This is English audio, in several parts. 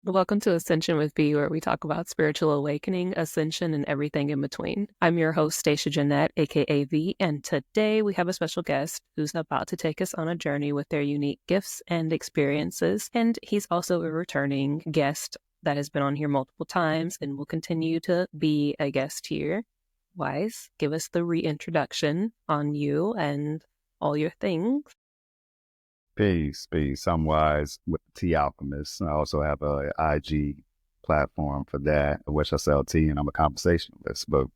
Welcome to Ascension with B, where we talk about spiritual awakening, ascension, and everything in between. I'm your host, Stashia Jeanette, aka V, and today we have a special guest who's about to take us on a journey with their unique gifts and experiences. And he's also a returning guest that has been on here multiple times and will continue to be a guest here. Wise, give us the reintroduction on you and all your things. Peace, peace. I'm Wise with the Tea Alchemist. I also have a IG platform for that, which I sell tea, and I'm a conversationalist. But,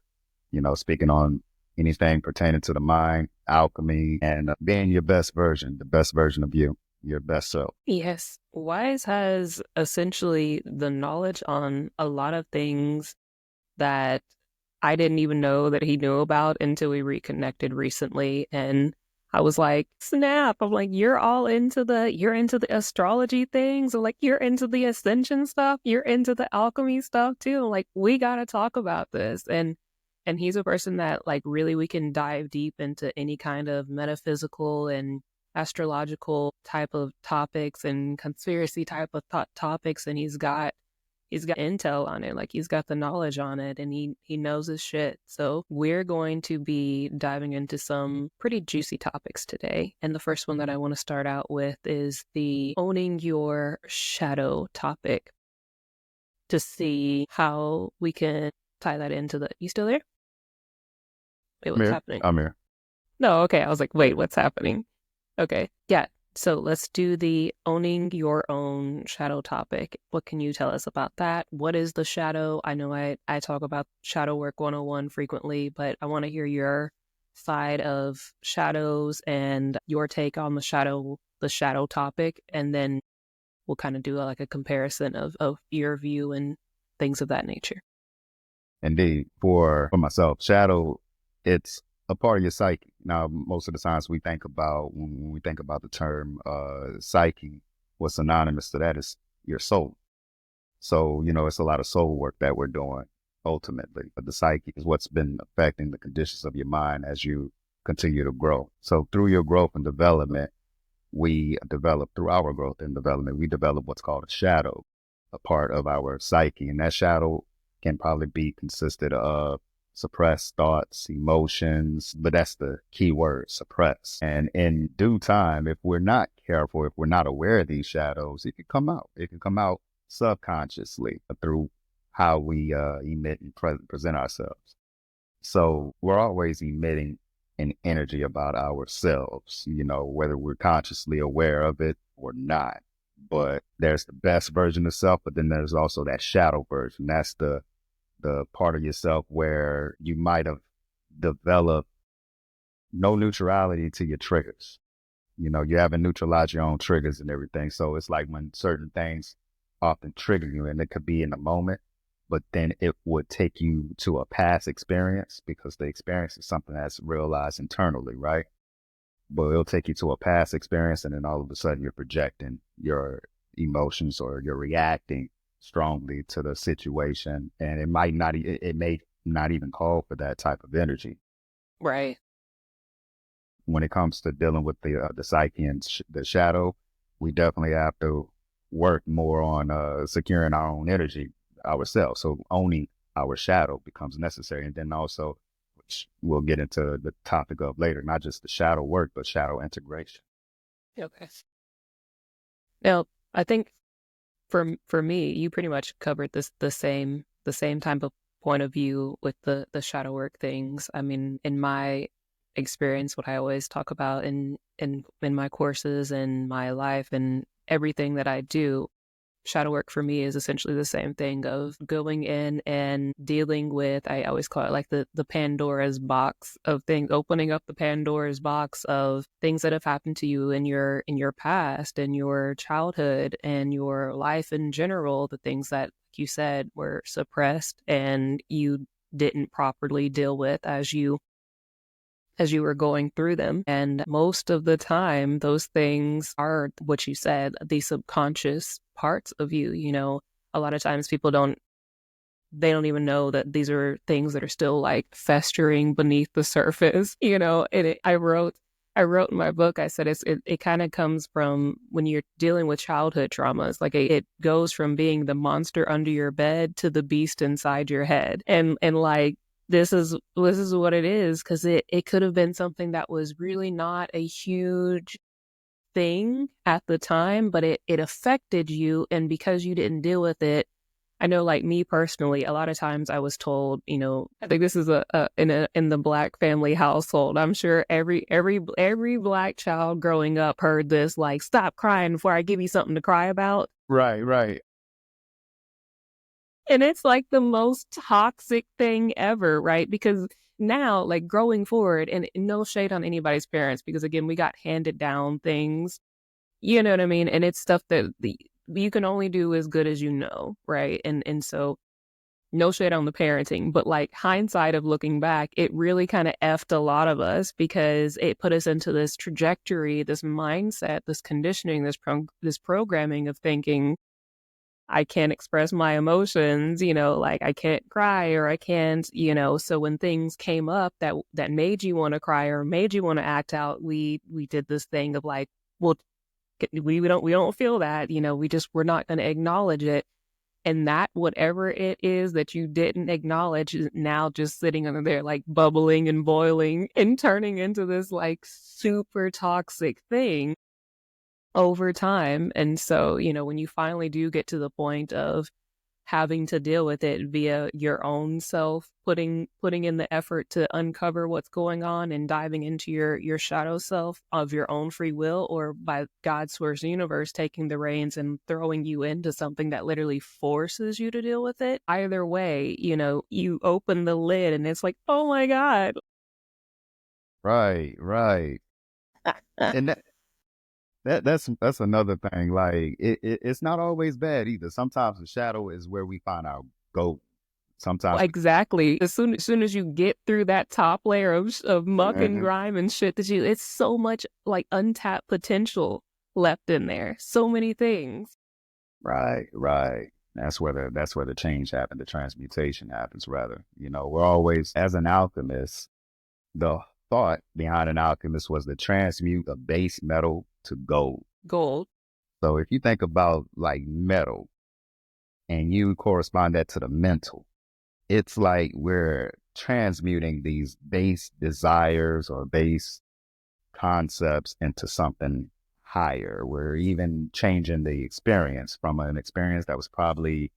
speaking on anything pertaining to the mind, alchemy, and being your best version, the best version of you, your best self. Yes, Wise has essentially the knowledge on a lot of things that I didn't even know that he knew about until we reconnected recently. And I was like, snap. I'm like, you're into the astrology things. I'm like, you're into the ascension stuff. You're into the alchemy stuff too. I'm like, we got to talk about this. And he's a person that like really we can dive deep into any kind of metaphysical and astrological type of topics and conspiracy type of topics. And he's got intel on it, like he's got the knowledge on it, and he knows his shit. So we're going to be diving into some pretty juicy topics today. And the first one that I want to start out with is the owning your shadow topic, to see how we can tie that into the... You still there? Wait, I'm what's here. happening? I'm here. No, okay. I was like, wait, what's happening? Okay. Yeah. So let's do the owning your own shadow topic. What can you tell us about that? What is the shadow? I know I talk about shadow work 101 frequently, but I want to hear your side of shadows and your take on the shadow topic. And then we'll kind of do like a comparison of your view and things of that nature. Indeed. For myself, shadow, it's a part of your psyche. Now, most of the times when we think about the term psyche, what's synonymous to that is your soul. So, it's a lot of soul work that we're doing ultimately. But the psyche is what's been affecting the conditions of your mind as you continue to grow. So through your growth and development, we develop what's called a shadow, a part of our psyche. And that shadow can probably be consisted of suppressed thoughts, emotions, but that's the key word, suppress. And in due time, if we're not careful, if we're not aware of these shadows, it can come out. It can come out subconsciously through how we emit and present ourselves. So we're always emitting an energy about ourselves, whether we're consciously aware of it or not. But there's the best version of self, but then there's also that shadow version. That's the part of yourself where you might have developed no neutrality to your triggers. You haven't neutralized your own triggers and everything. So it's like when certain things often trigger you, and it could be in the moment, but then it would take you to a past experience, because the experience is something that's realized internally, right? But it'll take you to a past experience, and then all of a sudden you're projecting your emotions, or you're reacting strongly to the situation, and it may not even call for that type of energy. Right. When it comes to dealing with the psyche and the shadow, we definitely have to work more on securing our own energy ourselves. So owning our shadow becomes necessary. And then also, which we'll get into the topic of later, not just the shadow work, but shadow integration. Okay. Now, I think for me, you pretty much covered the same type of point of view with the shadow work things. I mean, in my experience, what I always talk about in my courses and my life and everything that I do, shadow work for me is essentially the same thing of going in and dealing with, I always call it like the Pandora's box of things, opening up the Pandora's box of things that have happened to you in your past and your childhood and your life in general, the things that, like you said, were suppressed and you didn't properly deal with as you were going through them. And most of the time, those things are what you said, the subconscious parts of you. A lot of times people don't even know that these are things that are still like festering beneath the surface. I wrote I wrote in my book, I said it kind of comes from when you're dealing with childhood traumas. Like it goes from being the monster under your bed to the beast inside your head. And like this is what it is, because it could have been something that was really not a huge thing at the time, but it affected you. And because you didn't deal with it, I know, like me personally, a lot of times I was told, I think this is in the Black family household. I'm sure every Black child growing up heard this, like, stop crying before I give you something to cry about. Right, right. And it's like the most toxic thing ever, right? Because now, like growing forward, and no shade on anybody's parents, because again, we got handed down things, you know what I mean? And it's stuff that you can only do as good as you know, right? And so no shade on the parenting, but like hindsight of looking back, it really kind of effed a lot of us, because it put us into this trajectory, this mindset, this conditioning, this programming of thinking, I can't express my emotions, like I can't cry, or I can't, so when things came up that made you want to cry or made you want to act out, we did this thing of like, well, we don't feel that, we're not going to acknowledge it. And that, whatever it is that you didn't acknowledge, is now just sitting under there, like bubbling and boiling and turning into this like super toxic thing over time. And so, when you finally do get to the point of having to deal with it via your own self, putting in the effort to uncover what's going on and diving into your shadow self of your own free will, or by God's source universe taking the reins and throwing you into something that literally forces you to deal with it. Either way, you open the lid and it's like, oh my God. Right, right. And that's another thing. Like it's not always bad either. Sometimes the shadow is where we find our gold. Sometimes Exactly. As soon as you get through that top layer of muck and Mhm. grime and shit, it's so much like untapped potential left in there. So many things. Right, right. That's where the change happens, the transmutation happens rather. We're always, as an alchemist, the thought behind an alchemist was to transmute a base metal to gold. Gold. So if you think about like metal and you correspond that to the mental, it's like we're transmuting these base desires or base concepts into something higher. We're even changing the experience from an experience that was probably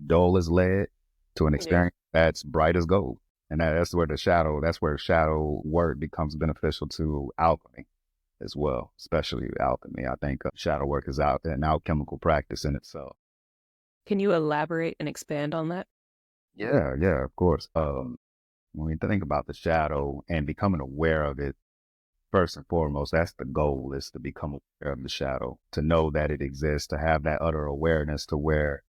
dull as lead to an Yeah. experience that's bright as gold. And that's where shadow work becomes beneficial to alchemy as well, especially alchemy. I think shadow work is an alchemical practice in itself. Can you elaborate and expand on that? Yeah, yeah, of course. When we think about the shadow and becoming aware of it, first and foremost, that's the goal, is to become aware of the shadow, to know that it exists, to have that utter awareness to where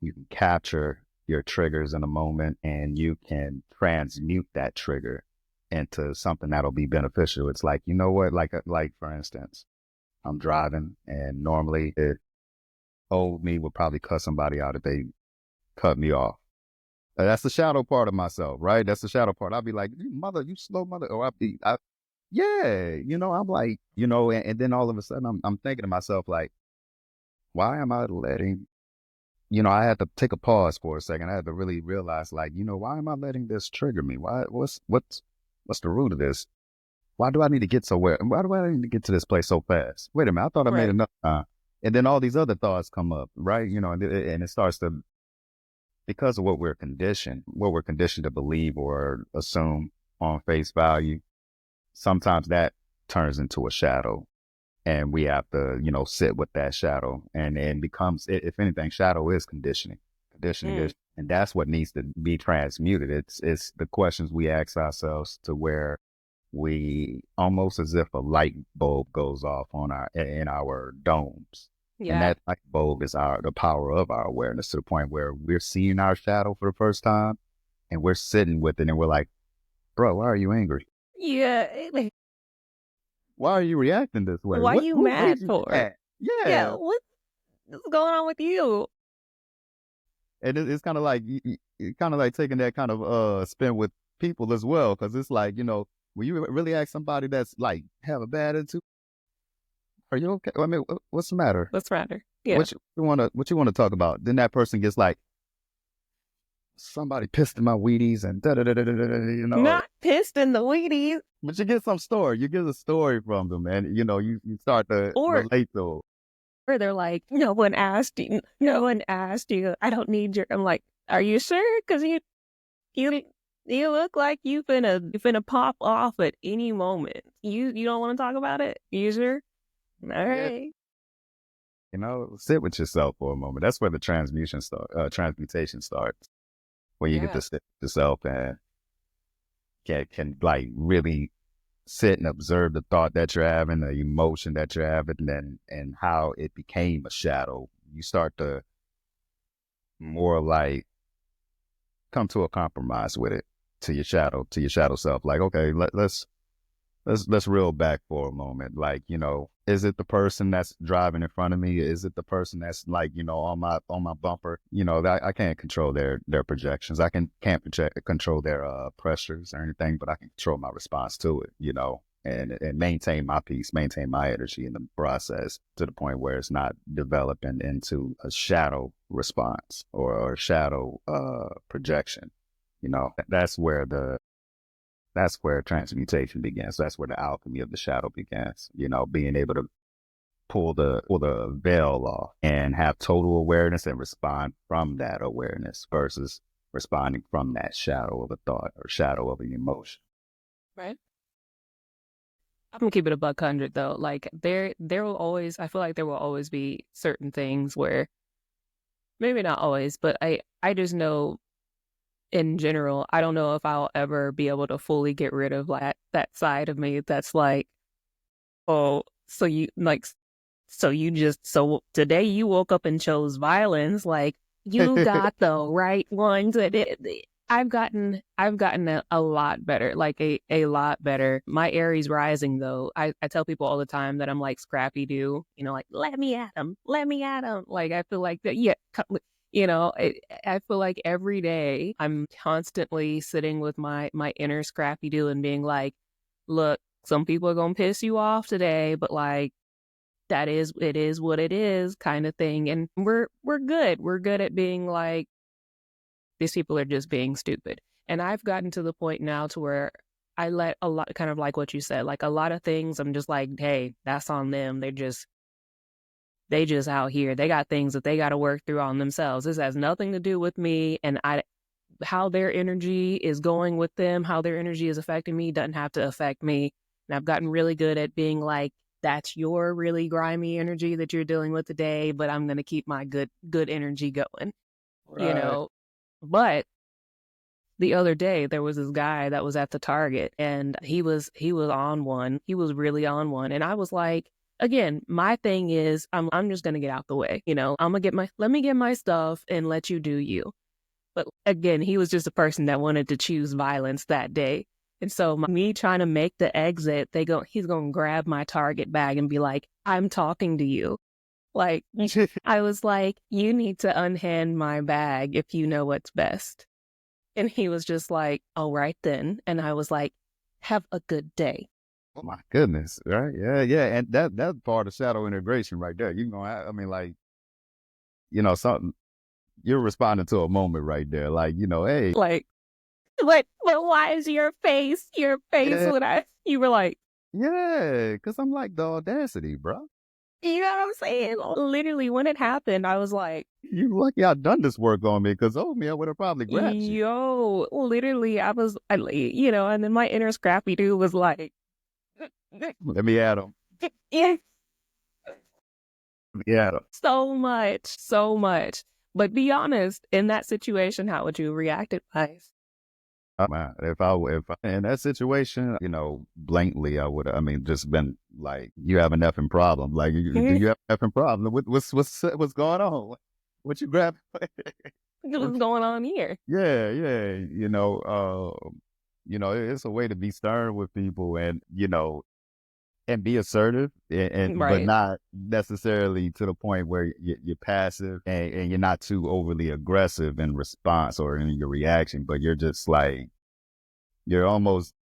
you can capture your triggers in a moment and you can transmute that trigger into something that'll be beneficial. It's like, you know what, like for instance, I'm driving and normally old me would probably cut somebody out if they cut me off. That's the shadow part of myself, right? That's the shadow part. I'll be like, "You mother, you slow mother," or yeah, I'm like, and then all of a sudden I'm thinking to myself, like, why am I letting, I had to take a pause for a second. I had to really realize, like, why am I letting this trigger me? What's the root of this? Why do I need to get somewhere? Why do I need to get to this place so fast? Wait a minute, I thought I made Right. enough time. And then all these other thoughts come up, right? And it starts to, because of what we're conditioned to believe or assume on face value, sometimes that turns into a shadow and we have to, sit with that shadow and becomes, if anything, shadow is conditioning Mm. is, and that's what needs to be transmuted. It's the questions we ask ourselves to where we almost as if a light bulb goes off in our domes. And Yeah. that light bulb is the power of our awareness, to the point where we're seeing our shadow for the first time and we're sitting with it and we're like, bro, why are you angry? Yeah. Why are you reacting this way? Why you What mad made you for? mad? Yeah. Yeah. What's going on with you? And it's kind of like, kind of like taking that kind of spin with people as well. Cause it's like, Will you really ask somebody that's like have a bad attitude, are you okay? I mean, what's the matter? Let's rather. Yeah. What you wanna talk about? Then that person gets like, somebody pissed in my Wheaties and da da da da da da, Not pissed in the Wheaties. But you get some story. You get a story from them, and you start to Or relate to them. or they're like, no one asked you. No one asked you. I don't need your. I'm like, are you sure? Because you you look like you finna pop off at any moment. You don't want to talk about it? You sure? All Yeah, right. sit with yourself for a moment. That's where the transmutation starts. Where you get Yeah. to sit with yourself and can like really sit and observe the thought that you're having, the emotion that you're having, and how it became a shadow. You start to more like come to a compromise with it, to your shadow self. Like, okay, let's reel back for a moment. Like, is it the person that's driving in front of me? Is it the person that's like, on my bumper? I can't control their projections. Can't control their pressures or anything, but I can control my response to it. And maintain my peace, maintain my energy in the process to the point where it's not developing into a shadow response or a shadow projection. That's where transmutation begins. That's where the alchemy of the shadow begins. Being able to pull the veil off and have total awareness and respond from that awareness versus responding from that shadow of a thought or shadow of an emotion. Right. I'm gonna keep it a buck 100 though. Like there will always. I feel like there will always be certain things where maybe not always, but I just know in general, I don't know if I'll ever be able to fully get rid of like that side of me that's like, oh, so today you woke up and chose violence, like you got the right ones. I've gotten a lot better, like a lot better. My Aries rising though, I tell people all the time that I'm like Scrappy Doo, like let me at him, let me at him. Like I feel like that, yeah. I feel like every day I'm constantly sitting with my inner Scrappy Doo and being like, look, some people are gonna piss you off today, but like it is what it is kind of thing. And we're good. We're good at being like, these people are just being stupid. And I've gotten to the point now to where I let a lot, kind of like what you said, like a lot of things I'm just like, hey, that's on them. They just out here. They got things that they got to work through on themselves. This has nothing to do with me. And how their energy is going with them, how their energy is affecting me doesn't have to affect me. And I've gotten really good at being like, that's your really grimy energy that you're dealing with today, but I'm going to keep my good energy going, you Right. know. But the other day there was this guy that was at the Target and he was on one. He was really on one. And I was like, again, my thing is I'm just gonna get out the way. I'm gonna let me get my stuff and let you do you. But again, he was just a person that wanted to choose violence that day. And so me trying to make the exit, he's gonna grab my Target bag and be like, I'm talking to you. Like I was like, you need to unhand my bag if you know what's best. And he was just like, all right then. And I was like, have a good day. Oh my goodness, right? Yeah, yeah, and that's part of shadow integration right there. I mean, like, something you're responding to a moment right there, like, hey, Like, but why is your face yeah, when you were like, yeah, because I'm like the audacity, bro. you know what I'm saying? Literally, when it happened, I was like, You lucky I done this work on me, because me, I would have probably grabbed you. yo, literally, and then my inner Scrappy dude was like, Let me at him. yeah, Let me at him. so much, so much. But be honest, in that situation, how would you have reacted, guys? Man, if in that situation, blatantly, I mean, just been like, you have an effing problem. Like, do you have an effing problem? What's going on? What you grab? What's going on here? Yeah, yeah. It's a way to be stern with people and be assertive but Right. not necessarily to the point where you're passive and you're not too overly aggressive in response or in your reaction, but you're just like, you're almost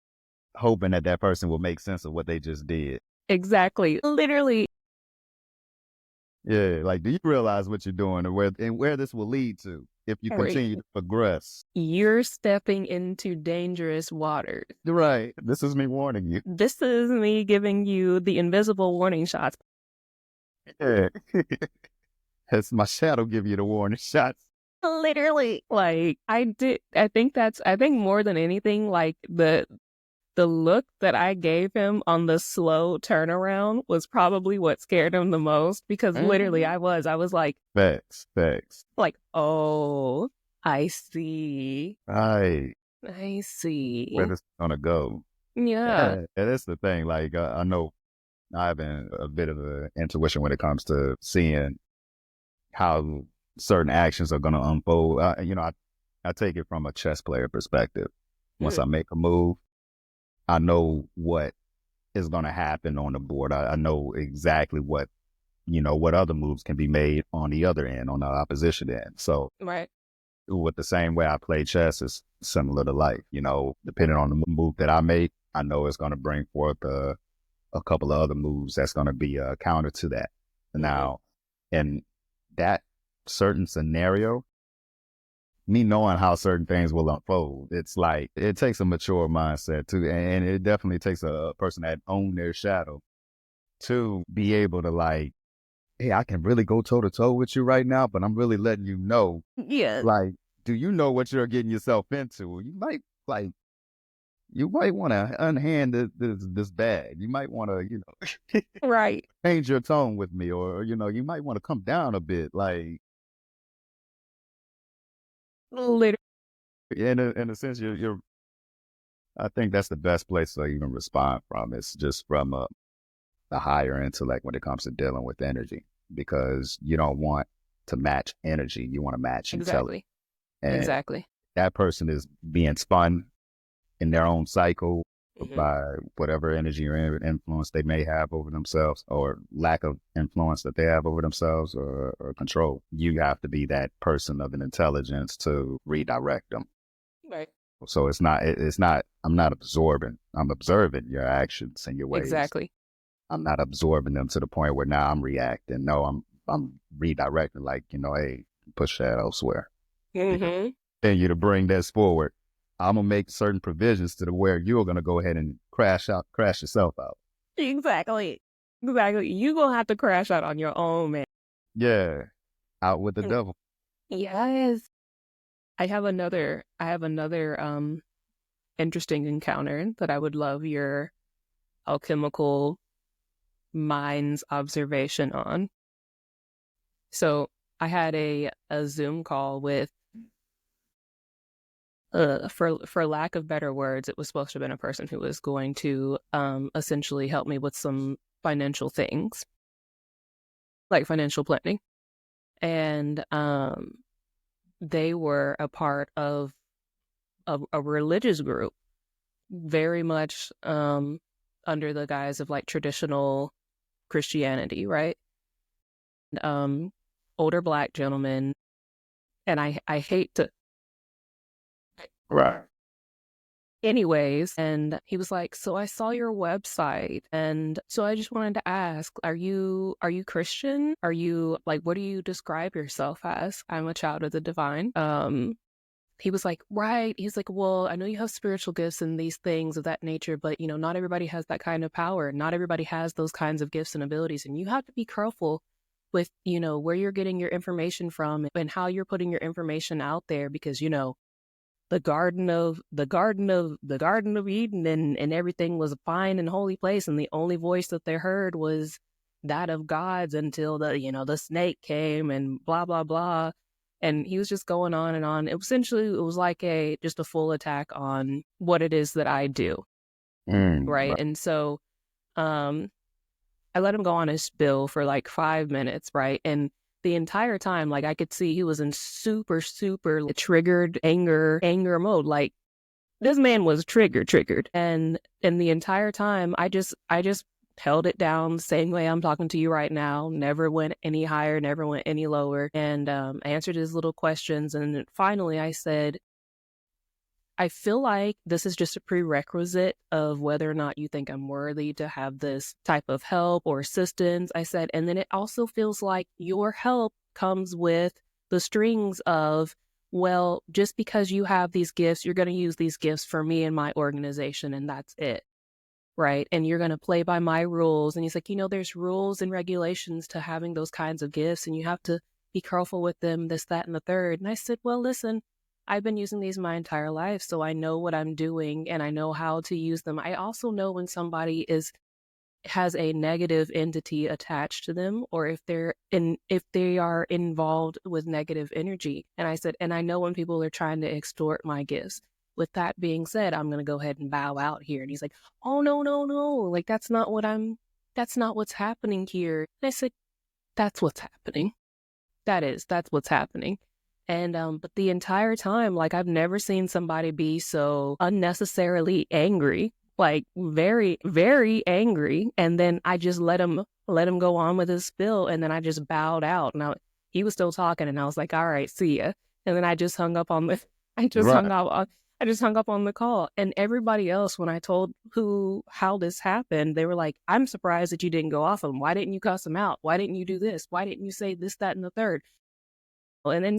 hoping that that person will make sense of what they just did. Exactly. Literally. Yeah, like, do you realize what you're doing and where this will lead to if you Right. continue to progress? You're stepping into dangerous waters. Right. This is me warning you. This is me giving you the invisible warning shots. Yeah. It's my shadow give you the warning shots. Literally. Like I think more than anything, like the look that I gave him on the slow turnaround was probably what scared him the most, because literally Mhm. I was Facts, facts. like, oh, I see. Right. I Where see. this is gonna go. Yeah. Yeah, and that's the thing. Like, I know I have a bit of an intuition when it comes to seeing how certain actions are going to unfold. I take it from a chess player perspective. Once Mm, I make a move, I know what is going to happen on the board. I know exactly what other moves can be made on the other end, on the opposition end. So right. with the same way I play chess is similar to life. Depending on the move that I make, I know it's going to bring forth a couple of other moves that's going to be a counter to that. Mm-hmm. Now, in that certain scenario, me knowing how certain things will unfold, it's like it takes a mature mindset too, and it definitely takes a person that own their shadow to be able to, like, hey, I can really go toe to toe with you right now, but I'm really letting you know, Yeah. like, do you know what you're getting yourself into? You might want to unhand this bag. You might want to, Right. change your tone with me, or you might want to come down a bit. Like, Literally. in a sense, you're. I think that's the best place to even respond from. It's just from the higher intellect when it comes to dealing with energy, because you don't want to match energy. You want to match intelligence, Exactly. and Exactly. that person is being spun in their own cycle Hmm. by whatever energy or influence they may have over themselves, or lack of influence that they have over themselves, or control. You have to be that person of an intelligence to redirect them. Right. So it's not, I'm not absorbing. I'm observing your actions and your ways. Exactly. I'm not absorbing them to the point where now I'm reacting. No, I'm redirecting, like, hey, push that elsewhere. Because Hmm. continue to bring this forward, I'm gonna make certain provisions to the where you're gonna go ahead and crash yourself out. Exactly. Exactly. You gonna have to crash out on your own, man. Yeah. Out with the Mm, devil. yes. I have another interesting encounter that I would love your alchemical mind's observation on. So I had a Zoom call with, for lack of better words, it was supposed to have been a person who was going to essentially help me with some financial things, like financial planning. And they were a part of a religious group, very much under the guise of like traditional Christianity, right? Um, older black gentleman, and I hate to. Right. Anyways, and he was like, "So I saw your website, and so I just wanted to ask, are you Christian? Are you like, what do you describe yourself as?" "I'm a child of the divine." He was like, "Right." He's like, "Well, I know you have spiritual gifts and these things of that nature, but not everybody has that kind of power. Not everybody has those kinds of gifts and abilities, and you have to be careful with, where you're getting your information from and how you're putting your information out there, because the garden of Eden and everything was a fine and holy place, and the only voice that they heard was that of God's until the snake came and blah blah blah." And he was just going on and on. It was like just a full attack on what it is that I do, right? Right. And so um I let him go on his spill for like 5 minutes, right? And the entire time, like, I could see he was in super, super triggered anger mode. Like, this man was triggered. And the entire time I just held it down the same way I'm talking to you right now. Never went any higher, never went any lower. And answered his little questions. And finally I feel like this is just a prerequisite of whether or not you think I'm worthy to have this type of help or assistance. I said, and then it also feels like your help comes with the strings of, well, just because you have these gifts, you're going to use these gifts for me and my organization, and that's it. Right. And you're going to play by my rules. And he's like, there's rules and regulations to having those kinds of gifts, and you have to be careful with them, this, that, and the third. And I said, well, listen, I've been using these my entire life, so I know what I'm doing and I know how to use them. I also know when somebody has a negative entity attached to them, or if they are involved with negative energy. And I said, and I know when people are trying to extort my gifts. With that being said, I'm going to go ahead and bow out here. And he's like, oh, no, no, no. Like, that's not what's happening here. And I said, that's what's happening. That's what's happening. And, but the entire time, like, I've never seen somebody be so unnecessarily angry, like very, very angry. And then I just let him go on with his spill. And then I just bowed out. And he was still talking. And I was like, all right, see ya. And then I just hung up on Right. I just hung up on the call. And everybody else, when I told how this happened, they were like, I'm surprised that you didn't go off him. Why didn't you cuss him out? Why didn't you do this? Why didn't you say this, that, and the third? And then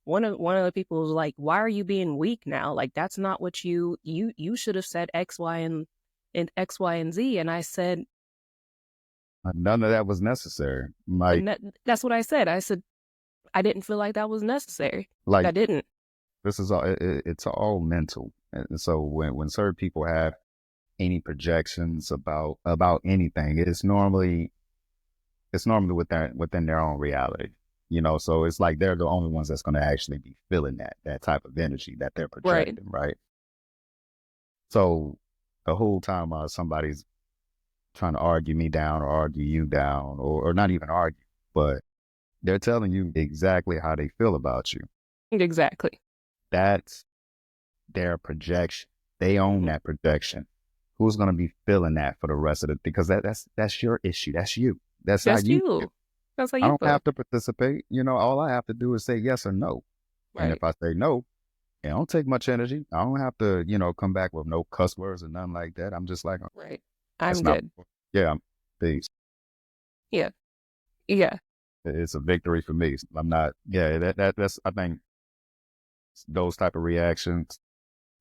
one of the people was like, why are you being weak now? Like, that's not what you should have said X, Y, and X, Y, and Z. And I said, None of that was necessary. Like, that's what I said. I said, I didn't feel like that was necessary. like I didn't. this is all. It's all mental. And so when certain people have any projections about anything, it's normally within their own reality. So it's like they're the only ones that's going to actually be feeling that type of energy that they're Right. projecting, right? So the whole time somebody's trying to argue me down or argue you down, or not even argue, but they're telling you exactly how they feel about you. Exactly. That's their projection. They own that projection. Who's going to be feeling that for the rest of it? Because that's your issue. That's you. That's how That's you feel. you. That's how I you don't feel. have to participate. All I have to do is say yes or no. And if Right. I say no, it don't take much energy. I don't have to, come back with no cuss words or nothing like that. I'm just like, "Oh, Right. that's I'm not, good. yeah, peace. Yeah. Yeah. It's a victory for me. I'm not, yeah, that's, I think those type of reactions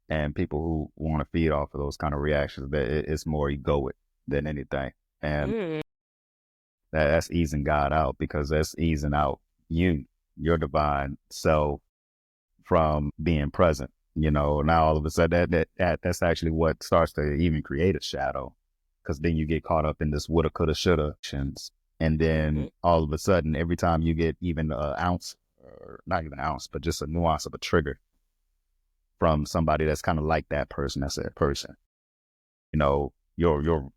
and people who want to feed off of those kind of reactions, that it's more egoic than anything. And Mm. that's easing God out, because that's easing out your divine self from being present. Now all of a sudden that's actually what starts to even create a shadow, because then you get caught up in this woulda, coulda, shoulda actions. And Mm-hmm. then all of a sudden, every time you get even an ounce, or not even an ounce, but just a nuance of a trigger from somebody that's kind of like that person, that's that person, you're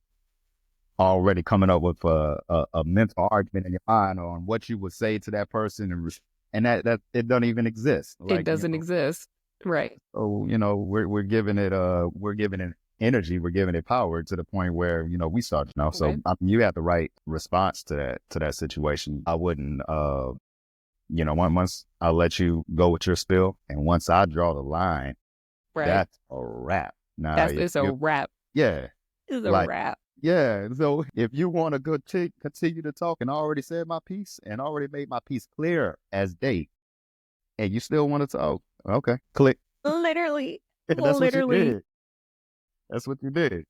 already coming up with a mental argument in your mind on what you would say to that person, and that it doesn't even exist. It Like, doesn't exist. Right. so we're giving it energy, we're giving it power to the point where we start. So Okay. you have the right response to that situation. I wouldn't once I let you go with your spill, and once I draw the line, Right. that's a wrap. Now if It's a you wrap. yeah, It's a like, wrap. yeah. So if you want to continue to talk, and I already said my piece and already made my piece clear as day, and you still want to talk, okay, click. Literally. That's what you Literally. did. That's what you did.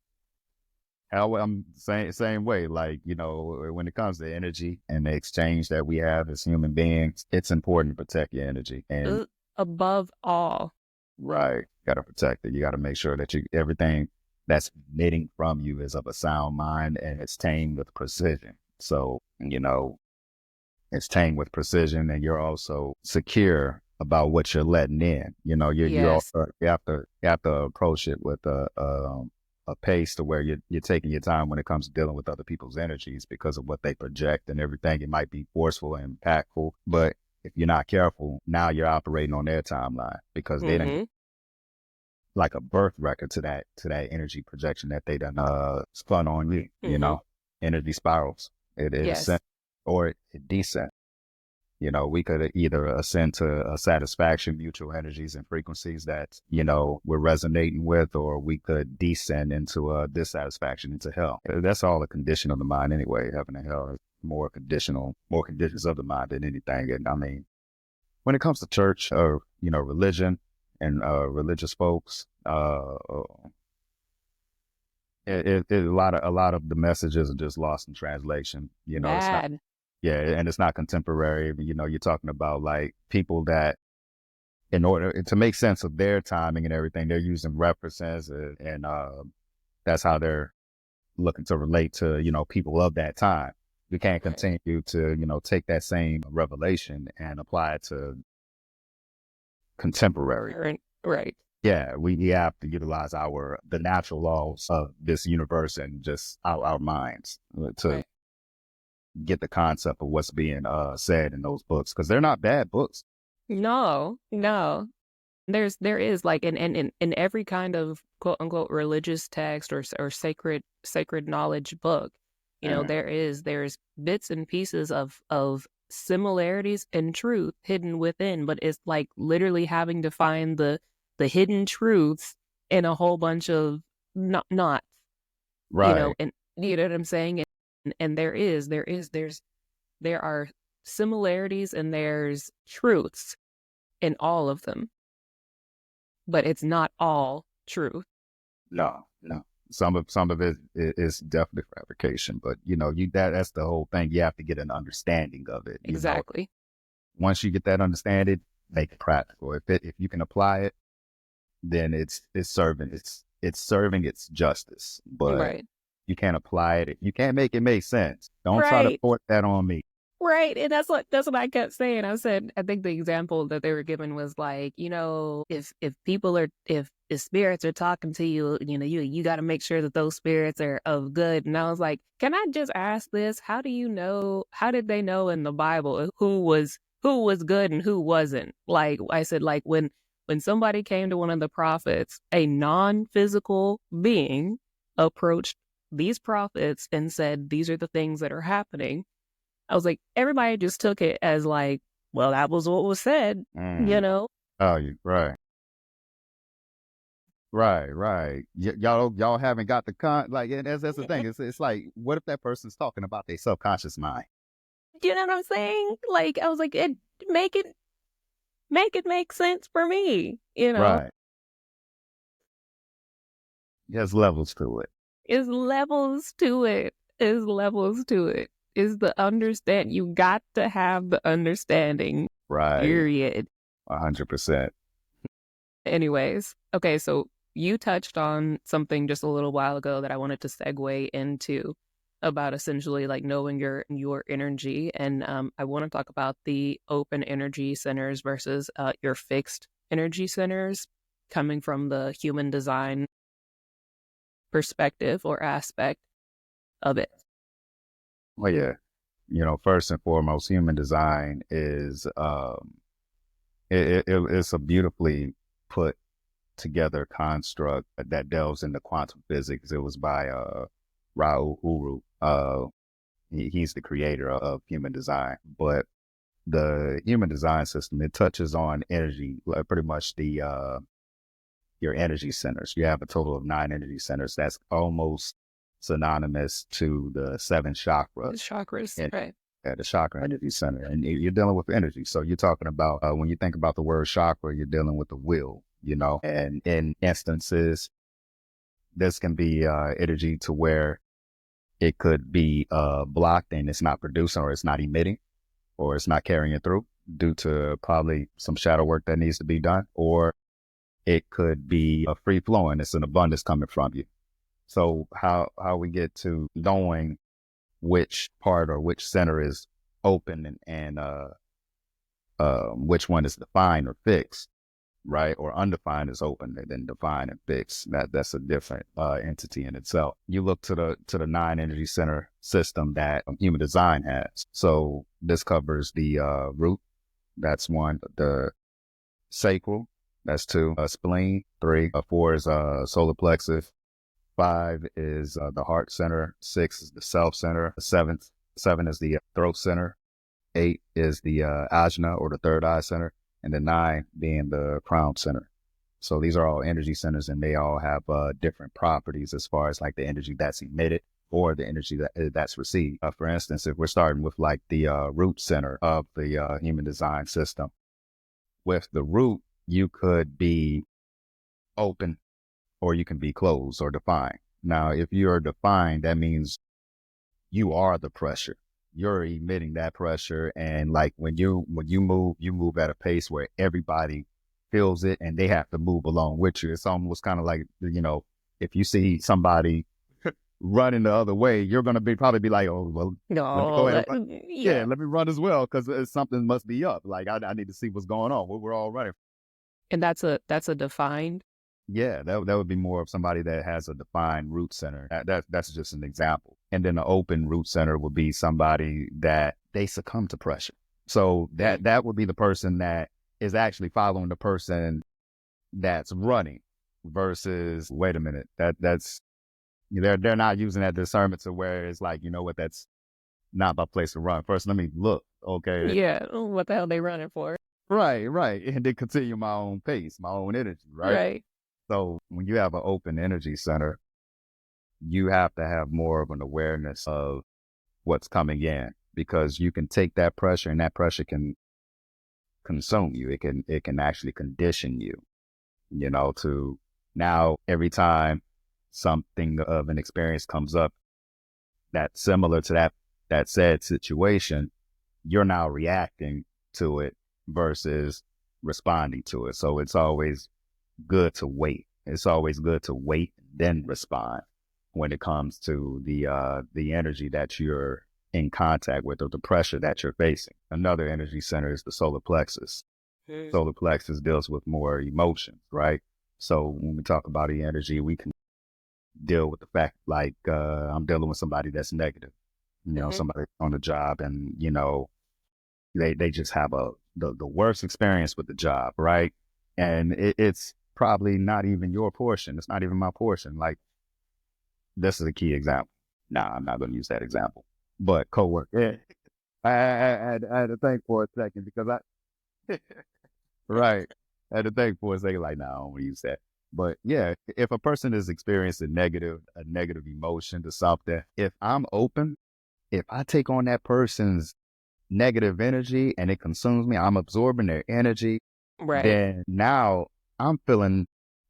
I'm same way. Like, when it comes to energy and the exchange that we have as human beings, it's important to protect your energy. And Above all. right, got to protect it. You got to make sure that everything that's emitting from you is of a sound mind, and it's tamed with precision. So, it's tamed with precision, and you're also secure about what you're letting in. You Yes. also you have to approach it with a pace to where you're taking your time when it comes to dealing with other people's energies, because of what they project and everything. It might be forceful and impactful, but if you're not careful, now you're operating on their timeline, because they didn't Mm-hmm. like a birth record to that energy projection that they done spun on you. Mm-hmm. Energy spirals. It Yes. ascends or it descends. We could either ascend to a satisfaction, mutual energies and frequencies that, we're resonating with, or we could descend into a dissatisfaction, into hell. That's all a condition of the mind anyway. Heaven and hell is more conditions of the mind than anything. And I mean, when it comes to church or, religion and religious folks, a lot of the messages are just lost in translation. It's not, Bad. yeah, and it's not contemporary. You're talking about like people that, in order to make sense of their timing and everything, they're using references, and that's how they're looking to relate to, people of that time. We can't Right. continue to, take that same revelation and apply it to contemporary. Right. Yeah, we have to utilize the natural laws of this universe and just our minds to Right. get the concept of what's being said in those books, because they're not bad books. No, no. There is like in every kind of quote unquote religious text or sacred knowledge book, Mm. there's bits and pieces of similarities and truth hidden within, but it's like literally having to find the hidden truths in a whole bunch of not, Right, and you know what I'm saying? And there are similarities and there's truths in all of them, but it's not all truth. no, no. Some of it is definitely fabrication, but that's the whole thing. You have to get an understanding of it. Exactly. Once you get that understanding, make it practical. If you can apply it, then it's serving its justice. But Right. you can't apply it. If you can't make it make sense, don't try to Right. force that on me. Right. And that's what I kept saying. I said, I think the example that they were given was like, if spirits are talking to you, you got to make sure that those spirits are of good. And I was like, can I just ask this? How did they know in the Bible who was good and who wasn't? Like I said, like when somebody came to one of the prophets, a non-physical being approached these prophets and said, these are the things that are happening. I was like, everybody just took it as like, well, that was what was said, you Mm. know? Oh, you right, right. Y'all haven't got the like. And that's the thing. It's like, what if that person's talking about their subconscious mind? You know what I'm saying? Like, I was like, make it make sense for me. Right. There's levels to it. Is levels to it. Is levels to it. Is the understand you got to have the understanding. Right. Period. 100%. Anyways, okay, so you touched on something just a little while ago that I wanted to segue into about essentially like knowing your energy, and I want to talk about the open energy centers versus your fixed energy centers, coming from the human design perspective or aspect of it. Well, yeah. First and foremost, human design is it's a beautifully put together construct that delves into quantum physics. It was by Raul Uru. He's the creator of human design, but the human design system, it touches on energy, pretty much your energy centers. You have a total of 9 energy centers. That's almost synonymous to the 7 The chakras chakras, and right? the chakra energy center. And you're dealing with energy. So you're talking about, when you think about the word chakra, you're dealing with the will, and in instances, this can be energy to where it could be blocked and it's not producing, or it's not emitting, or it's not carrying it through due to probably some shadow work that needs to be done, or it could be a free flowing. It's an abundance coming from you. So how we get to knowing which part or which center is open, and which one is defined or fixed, right? Or undefined is open, and then defined and fixed. That's a different entity in itself. You look to the 9 energy center system that human design has. So this covers the root. That's 1. The sacral. That's 2. Spleen. 3. 4 is solar plexus. 5 is the heart center. 6 is the self center. 7 is the throat center. 8 is the ajna or the third eye center, and the 9 being the crown center. So these are all energy centers, and they all have different properties as far as like the energy that's emitted or the energy that's received. For instance, if we're starting with like the root center of the human design system, with the root, you could be open or you can be closed or defined. Now, if you're defined, that means you are the pressure. You're emitting that pressure, and like when you move, you move at a pace where everybody feels it, and they have to move along with you. It's almost kind of like, if you see somebody running the other way, you're gonna probably be like, oh well, let me go No, ahead and that, run. Yeah, yeah. let me run as well because something must be up. Like I need to see what's going on. We're all running. And that's a defined. Yeah, that would be more of somebody that has a defined root center. That's just an example. And then the open root center would be somebody that they succumb to pressure. So Mm. that would be the person that is actually following the person that's running versus, wait a minute, that's they're not using that discernment to where it's like, you know what, that's not my place to run. First, let me look. Okay. Yeah, what the hell they running for? Right. And then continue my own pace, my own energy, right? Right. So when you have an open energy center, you have to have more of an awareness of what's coming in, because you can take that pressure and that pressure can consume you. It can actually condition you, to now every time something of an experience comes up that's similar to that said situation, you're now reacting to it versus responding to it. So it's always good to wait. It's always good to wait and then respond when it comes to the energy that you're in contact with or the pressure that you're facing. Another energy center is the solar plexus. Mm. Solar plexus deals with more emotions, right? So when we talk about the energy, we can deal with the fact like I'm dealing with somebody that's negative, Hmm. somebody on the job, and they just have the worst experience with the job, right? And it's probably not even your portion. It's not even my portion. Like, this is a key example. Nah, I'm not going to use that example. But coworker, yeah, I had to think for a second because right, I had to think for a second. Like, nah, I don't want to use that. But yeah, if a person is experiencing a negative emotion to something, if I'm open, if I take on that person's negative energy and it consumes me, I'm absorbing their energy, Right. then now I'm feeling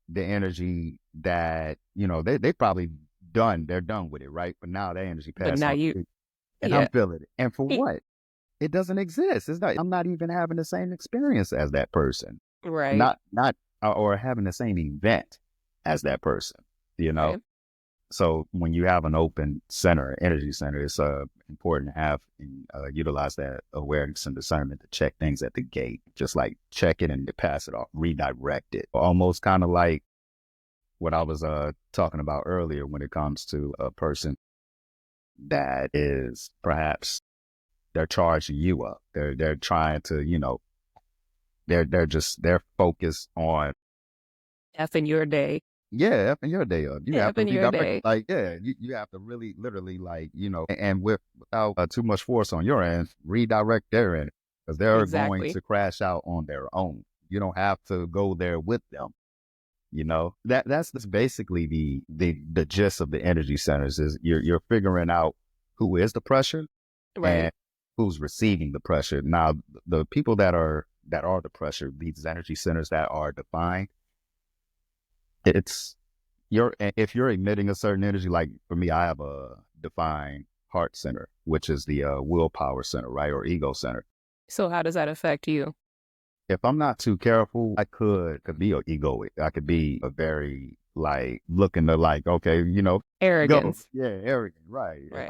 the energy that, they probably they're done with it, right? But now that energy But passed now on you, to me, and I'm yeah. feeling it. And for E- what? It doesn't exist. I'm not even having the same experience as that person. Right. Not or having the same event as that person, you know? Right. So when you have an open center, energy center, it's important to have and utilize that awareness and discernment to check things at the gate, just like check it and to pass it off, redirect it. Almost kind of like what I was talking about earlier when it comes to a person that is perhaps they're charging you up. They're trying to, they're focused on, F in your day. yeah, effing your day up. You have F to in your redirect. day. Like, yeah, you have to really, literally, like, and without too much force on your end, redirect their end, because they're going Exactly. to crash out on their own. You don't have to go there with them. That's basically the gist of the energy centers is you're figuring out who is the pressure Right. and who's receiving the pressure. Now, the people that are the pressure, these energy centers that are defined, it's if you're emitting a certain energy, like for me, I have a defined heart center, which is the willpower center, right, or ego center. So how does that affect you? If I'm not too careful, I could be egoic. I could be a very like looking to like, okay, go, Arrogance. yeah, arrogant, right? Right.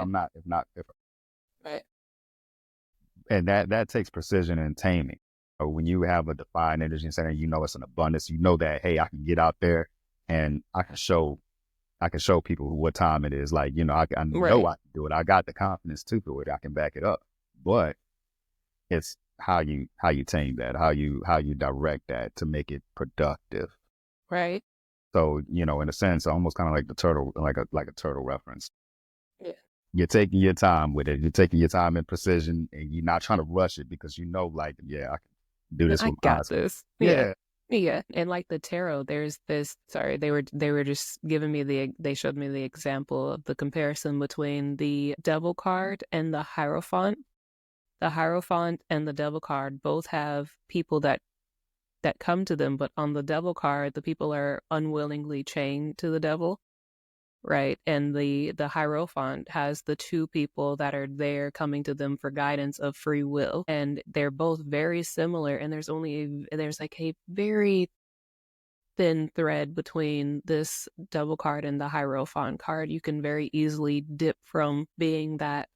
If Right. and that takes precision and taming. When you have a defined energy center, it's an abundance. You know that, hey, I can get out there and I can show people what time it is. Like, I know Right. I can do it. I got the confidence to do it. I can back it up. But it's how you tame that, how you direct that to make it productive. Right. So, in a sense, almost kind of like the turtle, like a turtle reference. Yeah. You're taking your time with it. You're taking your time in precision, and you're not trying to rush it because you know, like, yeah, I can do this I with my got eyes. this. Yeah. Yeah, Yeah. And like the tarot, there's this, sorry, they were just giving me they showed me the example of the comparison between the devil card and the hierophant. The hierophant and the devil card both have people that come to them, but on the devil card, the people are unwillingly chained to the devil, right? And the Hierophant has the two people that are there coming to them for guidance of free will, and they're both very similar. And there's like a very thin thread between this devil card and the Hierophant card. You can very easily dip from being that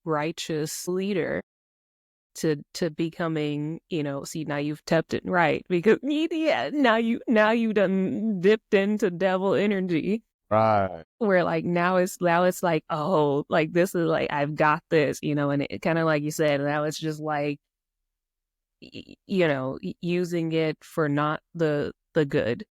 righteous leader to becoming, see, now you've tapped it right, because yeah, now you done dipped into devil energy, right, where like now it's like, oh, like this is like, I've got this, and it kind of like you said, now it's just like, using it for not the good.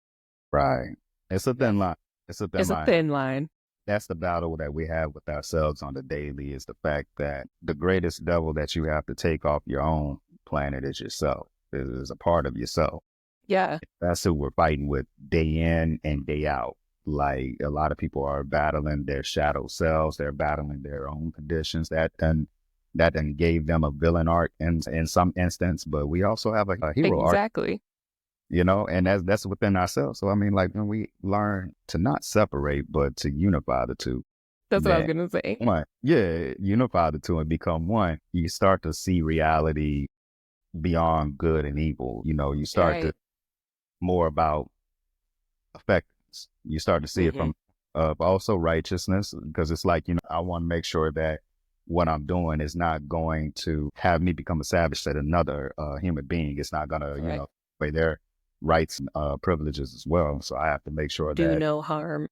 right. It's a Yeah. thin line. It's a thin It's a line. thin line. That's the battle that we have with ourselves on the daily, is the fact that the greatest devil that you have to take off your own planet is yourself. It is a part of yourself. Yeah, That's who we're fighting with day in and day out. Like, a lot of people are battling their shadow selves. They're battling their own conditions. That then gave them a villain arc in some instance, but we also have a hero arc, exactly. and that's within ourselves. So I mean, like, when we learn to not separate, but to unify the two, That's what I was then gonna say. one, yeah, unify the two and become one, you start to see reality beyond good and evil. You start to Right. more about effectiveness. You start to see it Hmm. from also righteousness, because it's like, I want to make sure that what I'm doing is not going to have me become a savage to another human being. It's not going to, Right. play their rights and privileges as well. So I have to make sure Do that, no harm.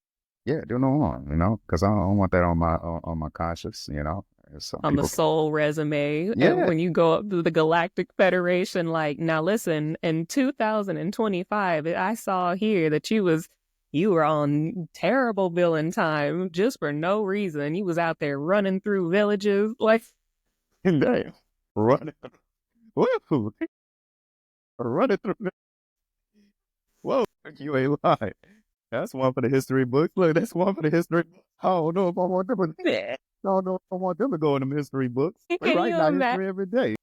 yeah, do no harm, because I don't want that on my conscience. Some On the people, soul resume, yeah, when you go up to the Galactic Federation, like, now listen, in 2025, I saw here that you were on terrible villain time just for no reason. You was out there running through villages, like, damn, running, woo, running through. Whoa, you ain't lying. That's one for the history books. Look, that's one for the history books. I don't know if I want them. eh. I don't know if I want them to go in the history books. We Can writing you our imagine? history every day.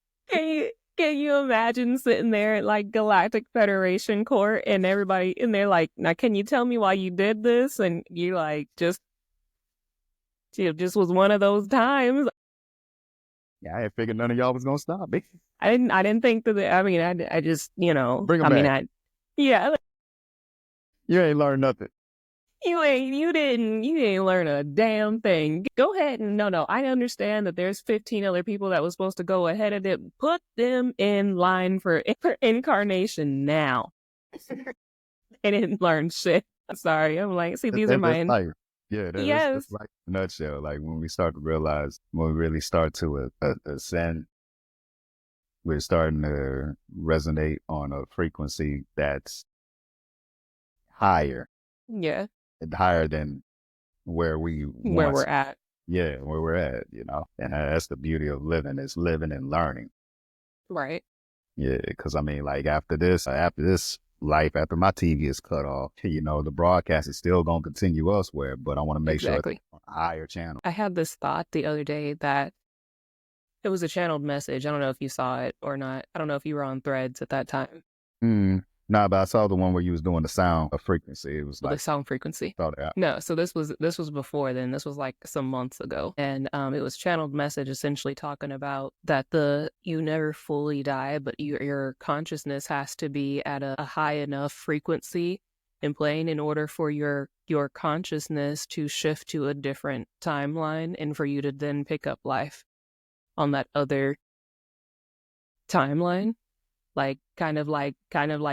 Can you imagine sitting there at like Galactic Federation Court and everybody, and they're like, now can you tell me why you did this? And you like, just was one of those times. Yeah, I ain't figured none of y'all was gonna stop me. I didn't think that. I mean, I just, Bring them I mean, back. yeah, like, You ain't learned nothing. you didn't learn a damn thing. Go ahead and no, I understand that there's 15 other people that was supposed to go ahead of it. Put them in line for incarnation now. I didn't learn shit. Sorry, I'm like, see, these are That's mine. life. Yeah, that's Yes, like a nutshell. Like, when we start to realize, when we really start to ascend, we're starting to resonate on a frequency that's higher, yeah, higher than where we where we're once, at, yeah, where we're at. And that's the beauty of living, is living and learning. right? Yeah, because I mean, like, after this life, after my TV is cut off, the broadcast is still going to continue elsewhere, but I want to make sure it's Exactly. on a higher channel. I had this thought the other day that it was a channeled message. I don't know if you saw it or not. I don't know if you were on Threads at that time. Mm. Nah, but I saw the one where you was doing the sound of frequency. It was Well, the like, sound frequency. saw that. No, so this was before then. This was like some months ago, and it was channeled message, essentially talking about that you never fully die, but your consciousness has to be at a high enough frequency and plane in order for your consciousness to shift to a different timeline, and for you to then pick up life on that other timeline, like kind of like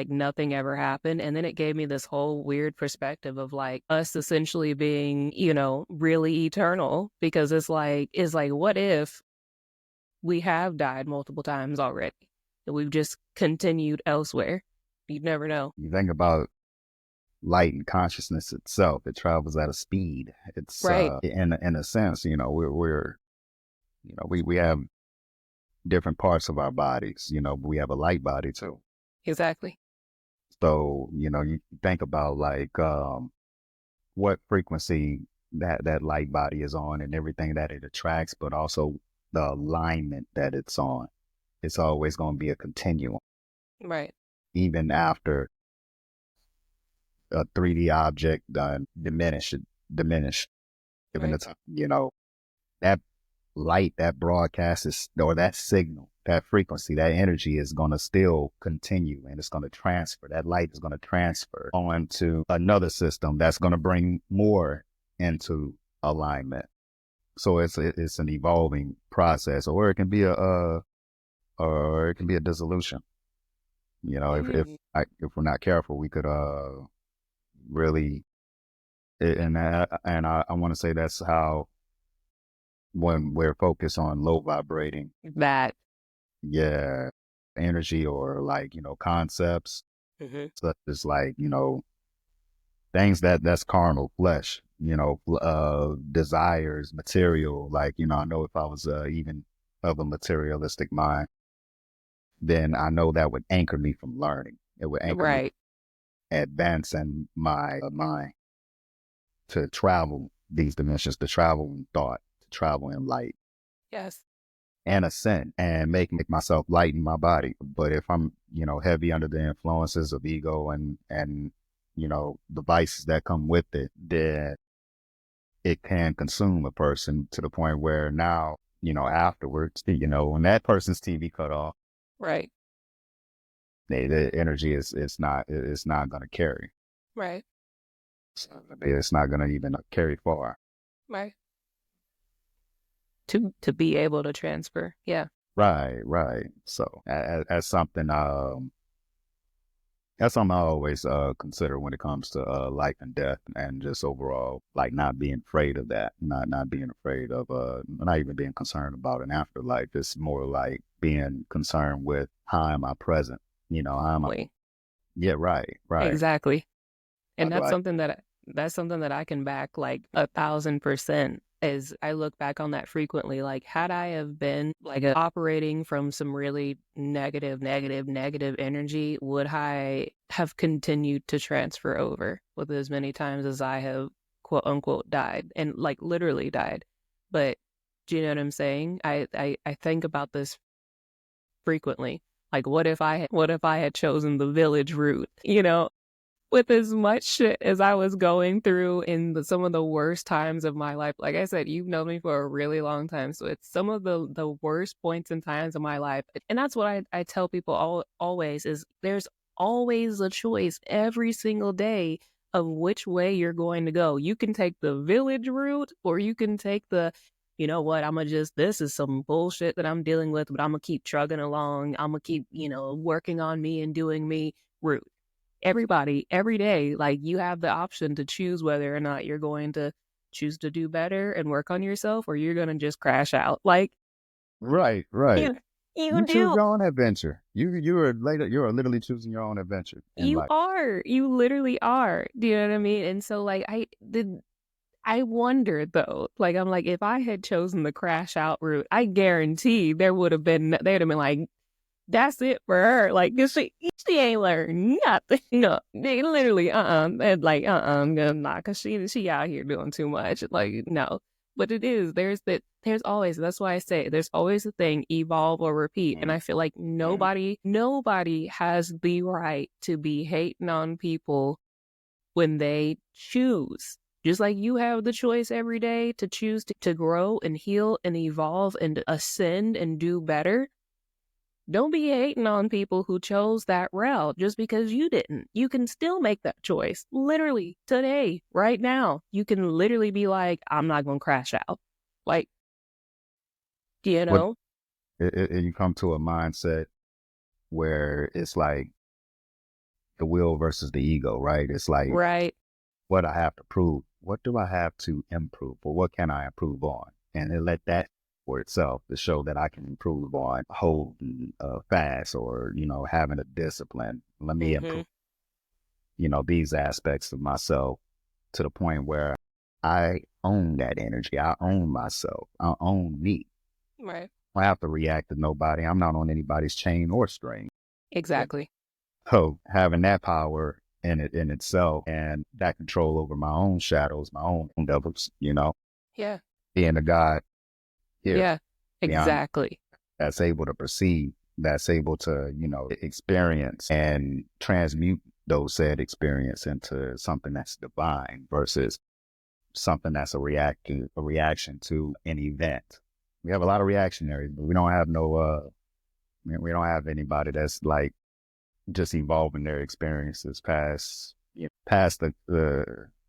nothing ever happened. And then it gave me this whole weird perspective of like us essentially being, really eternal, because it's like what if we have died multiple times already and we've just continued elsewhere? You'd never know. You think about light and consciousness itself. It travels at a speed. It's Right. in a sense, we're we have different parts of our bodies. We have a light body too. Exactly. So, you think about like what frequency that light body is on and everything that it attracts, but also the alignment that it's on. It's always going to be a continuum, Right. even after a 3D object done diminish, given the Right. time, that light, that broadcast is, or that signal, that frequency, that energy is going to still continue, and it's going to transfer. That light is going to transfer onto another system that's going to bring more into alignment. So it's an evolving process, or it can be or it can be a dissolution. Mm. If we're not careful, we could really, and I want to say that's how, when we're focused on low vibrating, That. yeah, energy, or like, concepts Hmm. such as like, things that's carnal, flesh, desires, material. Like, I know if I was even of a materialistic mind, then I know that would anchor me from learning. It would anchor me Right. from advancing my mind to travel these dimensions, to travel in thought, to travel in light Yes. and ascend and make myself light in my body. But if I'm, heavy under the influences of ego and the vices that come with it, then it can consume a person to the point where now, afterwards, when that person's TV cut off, Right. the energy it's not going to carry. Right. It's not going to even carry far. Right. To be able to transfer. Yeah. Right, right. So that's something I always consider when it comes to life and death, and just overall, like, not being afraid of that, not being afraid of not even being concerned about an afterlife. It's more like being concerned with, how am I present? How am I? Wait. Yeah, right, right. Exactly. How And do I? that's something that I can back like 1,000%. Is I look back on that frequently. Like, had I have been like operating from some really negative energy, would I have continued to transfer over with as many times as I have quote unquote died, and like literally died? But do you know what I'm saying? I think about this frequently. Like, what if I had chosen the village route? With as much shit as I was going through in some of the worst times of my life. Like I said, you've known me for a really long time. So it's some of the worst points and times of my life. And that's what I tell people always is there's always a choice every single day of which way you're going to go. You can take the village route, or you can take the, you know what, this is some bullshit that I'm dealing with, but I'm gonna keep trugging along. I'm gonna keep, working on me and doing me route. Everybody, every day, like, you have the option to choose whether or not you're going to choose to do better and work on yourself, or you're going to just crash out. Like, Right, right. you, you You choose do. your own adventure. You are literally choosing your own adventure in You life. are. You literally are. Do you know what I mean? And so, like, I wonder though, like, I'm like, if I had chosen the crash out route, I guarantee they'd have been like, that's it for her. Like, 'cause she ain't learned nothing. No, they literally, and like, nah, cause she out here doing too much. Like, no. But it is, there's always, that's why I say there's always a thing, evolve or repeat. And Mm, I feel like mm. nobody has the right to be hating on people when they choose. Just like you have the choice every day to choose to grow and heal and evolve and ascend and do better. Don't be hating on people who chose that route just because you didn't. You can still make that choice. Literally, today, right now. You can literally be like, I'm not going to crash out. Like, you What know? you come to a mindset where it's like the will versus the ego, right? It's like, Right. what I have to prove. What do I have to improve, or what can I improve on? And then let that for itself to show that I can improve on holding fast, or having a discipline. Let me Mm-hmm. improve. these aspects of myself to the point where I own that energy. I own myself. I own me. Right. I don't have to react to nobody. I'm not on anybody's chain or string. Exactly. So having that power in itself and that control over my own shadows, my own devils, Yeah. being a God here, Yeah. beyond Exactly. that's able to perceive, that's able to, experience and transmute those said experience into something that's divine versus something that's a reaction to an event. We have a lot of reactionaries, but we don't have we don't have anybody that's like just evolving their experiences past, past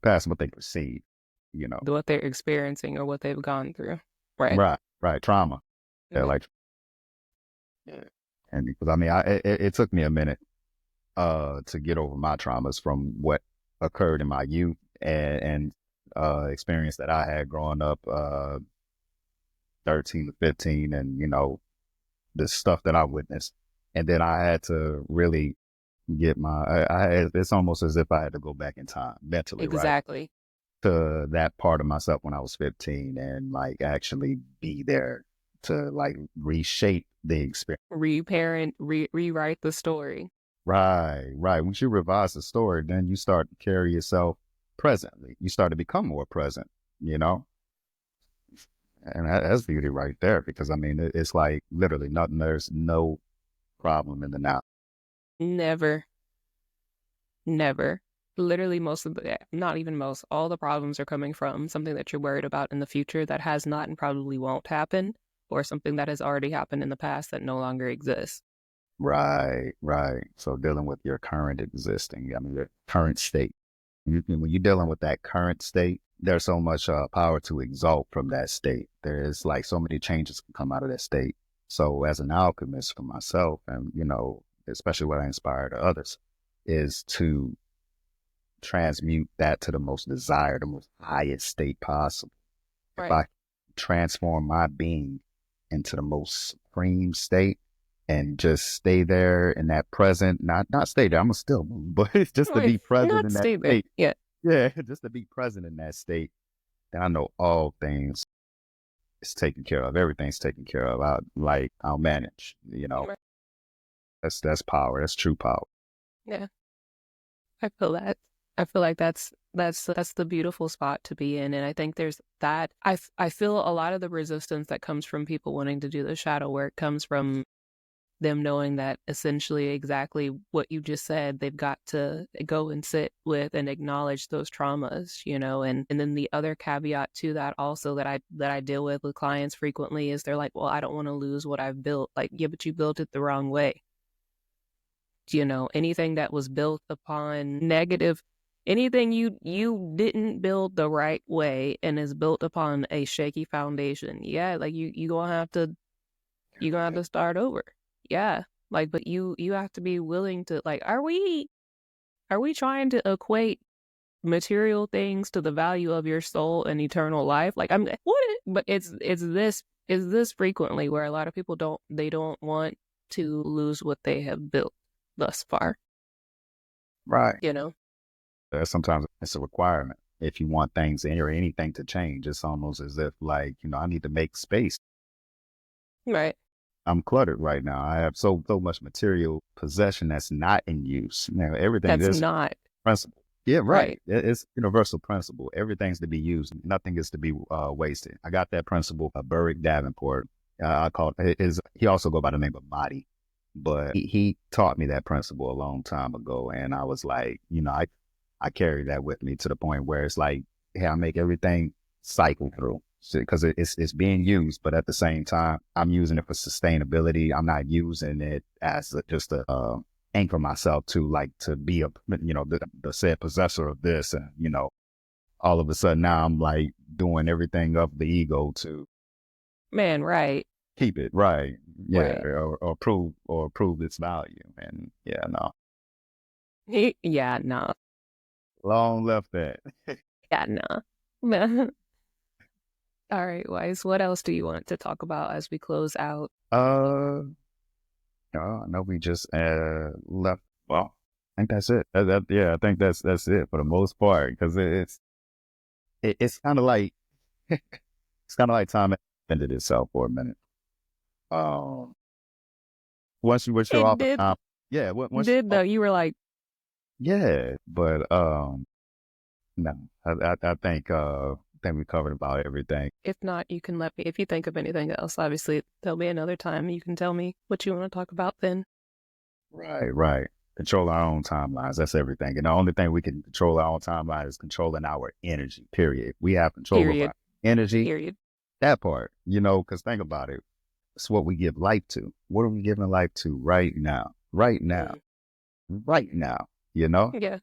past what they perceive, What they're experiencing or what they've gone through. Right. right, trauma. Yeah, Yeah. like, yeah. And because I mean, it took me a minute to get over my traumas from what occurred in my youth and experience that I had growing up 13 to 15 and the stuff that I witnessed. And then I had to really get it's almost as if I had to go back in time mentally, right? Exactly. To that part of myself when I was 15 and like actually be there to like reshape the experience. Reparent, rewrite the story. Right, right. Once you revise the story, then you start to carry yourself presently. You start to become more present, you know? And that's beauty right there because I mean, it's like literally nothing, there's no problem in the now. Never, never. Literally, most of the, not even most, all the problems are coming from something that you're worried about in the future that has not and probably won't happen, or something that has already happened in the past that no longer exists. Right, right. So dealing with your current existing, I mean, your current state. When you're dealing with that current state, there's so much power to exalt from that state. There's like so many changes can come out of that state. So as an alchemist for myself, and especially what I inspire to others, is to transmute that to the most desired, the most highest state possible. If Right. I transform my being into the most supreme state and just stay there in that present, not stay there, I'm gonna still move, but it's just to Right. be present Not in that stay there. state. Yeah. Yeah, just to be present in that state. Then I know all things is taken care of. Everything's taken care of. I'll manage. Right. That's power. That's true power. Yeah. I feel that. I feel like that's the beautiful spot to be in, and I think there's that. I feel a lot of the resistance that comes from people wanting to do the shadow work comes from them knowing that essentially exactly what you just said, they've got to go and sit with and acknowledge those traumas, and then the other caveat to that also that I deal with clients frequently is they're like, well, I don't want to lose what I've built. Like, yeah, but you built it the wrong way. Anything that was built upon negative, anything you didn't build the right way and is built upon a shaky foundation, yeah, like you gonna have to start over. Yeah. Like, but you have to be willing to, like, are we trying to equate material things to the value of your soul and eternal life? Like, but it's this frequently where a lot of people don't want to lose what they have built thus far, Right. you know? Sometimes it's a requirement. If you want things or anything to change, it's almost as if like, I need to make space. Right. I'm cluttered right now. I have so much material possession that's not in use. Everything That's is not principle. Yeah, right. right. It's universal principle. Everything's to be used. Nothing is to be wasted. I got that principle of Burrick Davenport. I call it he also go by the name of Mahdi, but he taught me that principle a long time ago. And I was like, I carry that with me to the point where it's like, hey, I make everything cycle through because it's being used, but at the same time, I'm using it for sustainability. I'm not using it as just a anchor myself to like to be the said possessor of this, and all of a sudden now I'm like doing everything of the ego to Man, right. keep it right, yeah, Right. or prove its value, and yeah, no, Yeah, no. long left that. Yeah, no. All right, Wise. What else do you want to talk about as we close out? I know we just left. Well, I think that's it. Yeah, I think that's it for the most part because it's kind of like it's kind of like time ended itself for a minute. Um, once you're It off of did, time, yeah. Once did though. You were like, yeah, but no, I think we covered about everything. if not, you can let me, if you think of anything else, obviously there'll be another time you can tell me what you want to talk about then. Right, right. Control our own timelines. That's everything. And the only thing we can control our own timeline is controlling our energy. Period. We have control of Period. our energy. Period. That part, because think about it. It's what we give life to. What are we giving life to right now? Right now. Mm. Right now. You know? Yeah.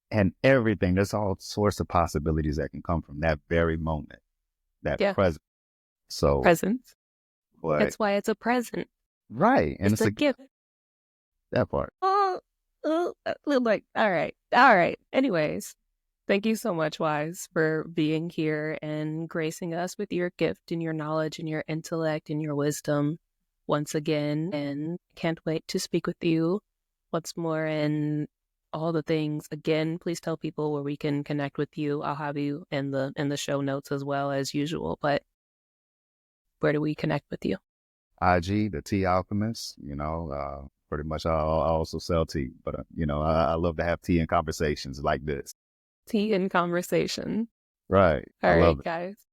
And everything, there's all sorts of possibilities that can come from that very moment, that Yeah. present. So, Presents. but That's why it's a present. right. And It's it's a a gift. that part. Like, all right. All right. Anyways, thank you so much, Wise, for being here and gracing us with your gift and your knowledge and your intellect and your wisdom once again. And can't wait to speak with you once more and all the things. Again, please tell people where we can connect with you. I'll have you in the show notes as well as usual. But where do we connect with you? IG, the Tea Alchemist, pretty much I also sell tea, but, I love to have tea and conversations like this. Tea and conversation. Right. I All right, love it. guys.